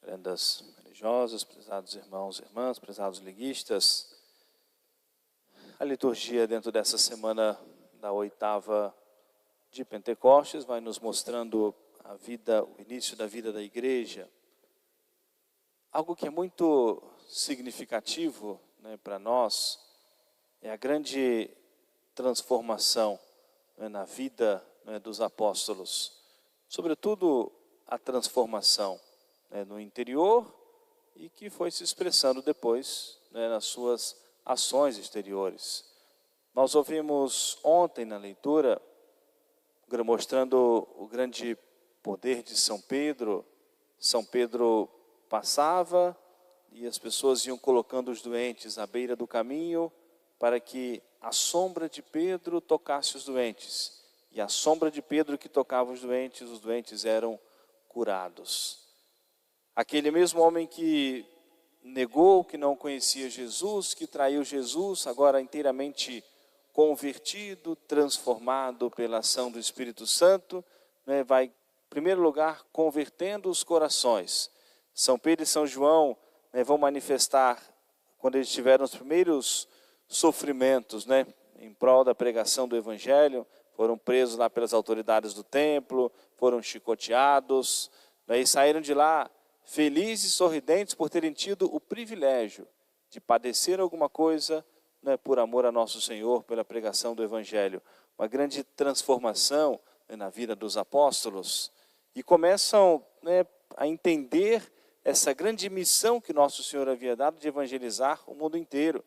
Reverendas religiosas, prezados irmãos e irmãs, prezados liguistas, a liturgia dentro dessa semana da oitava de Pentecostes vai nos mostrando a vida, o início da vida da igreja. Algo que é muito significativo, para nós é a grande transformação, na vida, dos apóstolos. Sobretudo a transformação, no interior e que foi se expressando depois, nas suas ações exteriores. Nós ouvimos ontem na leitura, mostrando o grande poder de São Pedro. São Pedro passava e as pessoas iam colocando os doentes à beira do caminho para que a sombra de Pedro tocasse os doentes. E a sombra de Pedro que tocava os doentes eram curados. Aquele mesmo homem que negou, que não conhecia Jesus, que traiu Jesus, agora inteiramente convertido, transformado pela ação do Espírito Santo, vai, em primeiro lugar, convertendo os corações. São Pedro e São João vão manifestar, quando eles tiveram os primeiros sofrimentos, em prol da pregação do Evangelho, foram presos lá pelas autoridades do templo, foram chicoteados, e saíram de lá felizes e sorridentes por terem tido o privilégio de padecer alguma coisa, por amor a nosso Senhor, pela pregação do Evangelho. Uma grande transformação, na vida dos apóstolos. E começam, a entender essa grande missão que nosso Senhor havia dado de evangelizar o mundo inteiro.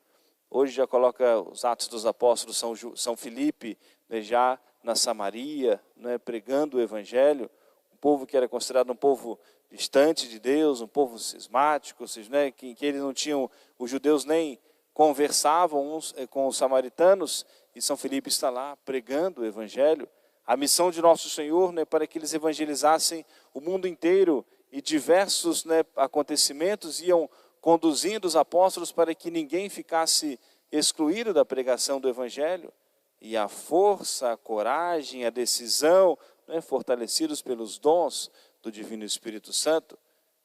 Hoje já coloca os Atos dos Apóstolos, São Filipe, já na Samaria, pregando o Evangelho. Um povo que era considerado um povo distante de Deus, um povo cismático, que eles não tinham, os judeus nem conversavam uns com os samaritanos, e São Filipe está lá pregando o Evangelho. A missão de nosso Senhor, para que eles evangelizassem o mundo inteiro, e diversos acontecimentos iam conduzindo os apóstolos para que ninguém ficasse excluído da pregação do Evangelho. E a força, a coragem, a decisão, fortalecidos pelos dons do Divino Espírito Santo.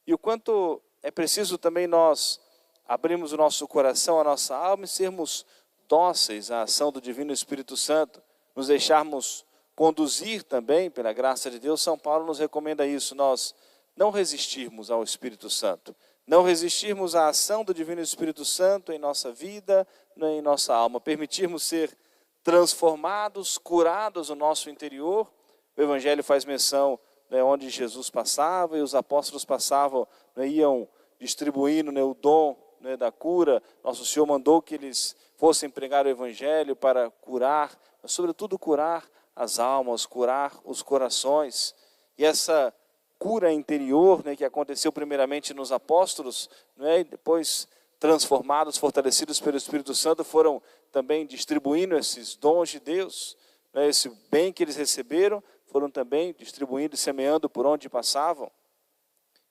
E o quanto é preciso também nós abrirmos o nosso coração, a nossa alma e sermos dóceis à ação do Divino Espírito Santo, nos deixarmos conduzir também pela graça de Deus. São Paulo nos recomenda isso, nós não resistirmos ao Espírito Santo, não resistirmos à ação do Divino Espírito Santo em nossa vida, em nossa alma, permitirmos ser transformados, curados no nosso interior. O Evangelho faz menção, onde Jesus passava e os apóstolos passavam, iam distribuindo o dom da cura. Nosso Senhor mandou que eles fossem pregar o Evangelho para curar, mas sobretudo curar as almas, curar os corações. E essa cura interior, que aconteceu primeiramente nos apóstolos, e depois transformados, fortalecidos pelo Espírito Santo, foram também distribuindo esses dons de Deus, esse bem que eles receberam, foram também distribuindo e semeando por onde passavam.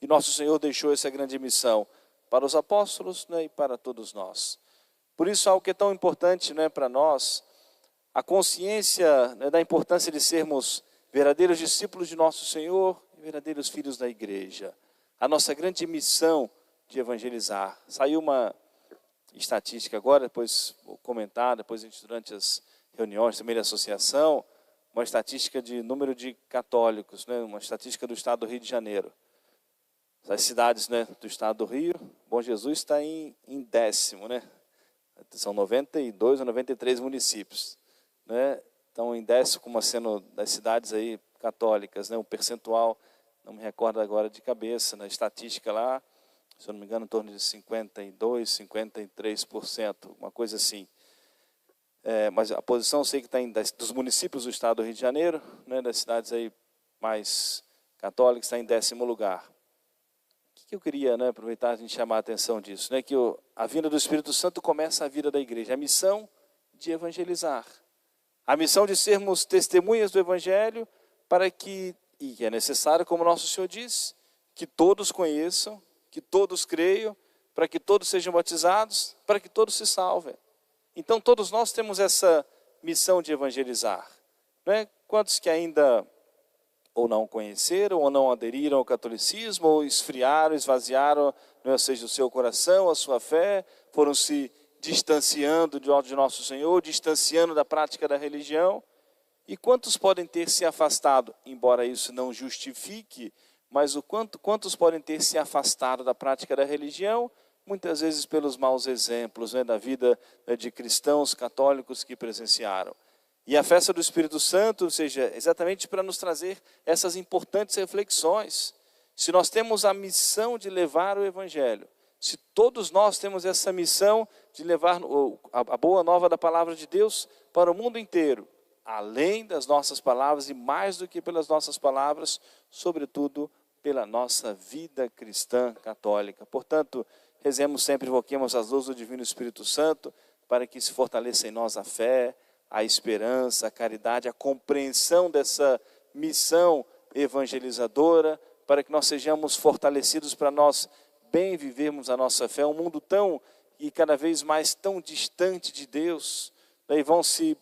E nosso Senhor deixou essa grande missão para os apóstolos, e para todos nós. Por isso, algo que é tão importante, para nós, a consciência, da importância de sermos verdadeiros discípulos de nosso Senhor, verdadeiros filhos da igreja. A nossa grande missão de evangelizar. Saiu uma estatística agora, depois vou comentar, depois a gente, durante as reuniões também da associação, uma estatística de número de católicos, uma estatística do estado do Rio de Janeiro. As cidades, do estado do Rio, Bom Jesus está em 10º, São 92 ou 93 municípios, Então em 10º, como sendo das cidades aí católicas, um percentual, não me recordo agora de cabeça, na estatística lá, se eu não me engano, em torno de 52%, 53%, uma coisa assim. Mas a posição eu sei que está dos municípios do estado do Rio de Janeiro, das cidades aí mais católicas, está em 10º lugar. O que eu queria, aproveitar a gente chamar a atenção disso, que a vinda do Espírito Santo começa a vida da igreja, a missão de evangelizar, a missão de sermos testemunhas do Evangelho, para que, e é necessário, como nosso Senhor diz, que todos conheçam, que todos creiam, para que todos sejam batizados, para que todos se salvem. Então todos nós temos essa missão de evangelizar. Quantos que ainda ou não conheceram, ou não aderiram ao catolicismo, ou esfriaram, esvaziaram, ou seja, o seu coração, a sua fé, foram se distanciando de nosso Senhor, distanciando da prática da religião. E quantos podem ter se afastado, embora isso não justifique, mas quantos podem ter se afastado da prática da religião, muitas vezes pelos maus exemplos, né, da vida, né, de cristãos católicos que presenciaram. E a festa do Espírito Santo, ou seja, exatamente para nos trazer essas importantes reflexões. Se nós temos a missão de levar o Evangelho, se todos nós temos essa missão de levar a boa nova da palavra de Deus para o mundo inteiro, além das nossas palavras e mais do que pelas nossas palavras, sobretudo pela nossa vida cristã católica. Portanto, rezemos sempre, invoquemos as luzes do Divino Espírito Santo para que se fortaleça em nós a fé, a esperança, a caridade, a compreensão dessa missão evangelizadora, para que nós sejamos fortalecidos para nós bem vivermos a nossa fé. Um mundo tão e cada vez mais tão distante de Deus, daí vão se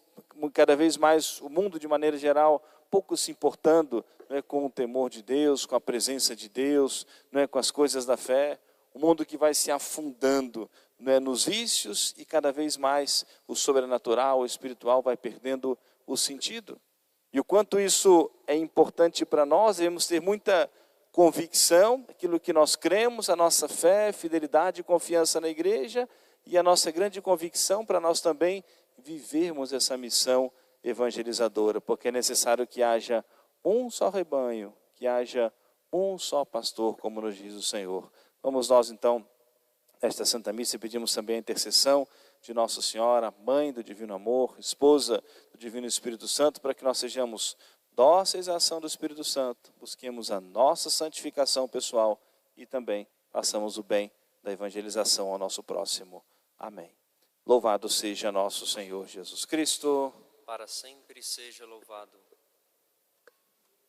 cada vez mais o mundo de maneira geral pouco se importando, né, com o temor de Deus, com a presença de Deus, né, com as coisas da fé. Um mundo que vai se afundando, né, nos vícios e cada vez mais o sobrenatural, o espiritual vai perdendo o sentido. E o quanto isso é importante para nós, devemos ter muita convicção, aquilo que nós cremos, a nossa fé, fidelidade e confiança na igreja e a nossa grande convicção para nós também vivermos essa missão evangelizadora, porque é necessário que haja um só rebanho, que haja um só pastor, como nos diz o Senhor. Vamos nós então, nesta Santa Missa, pedimos também a intercessão de Nossa Senhora, Mãe do Divino Amor, Esposa do Divino Espírito Santo, para que nós sejamos dóceis à ação do Espírito Santo, busquemos a nossa santificação pessoal e também façamos o bem da evangelização ao nosso próximo. Amém. Louvado seja nosso Senhor Jesus Cristo. Para sempre seja louvado.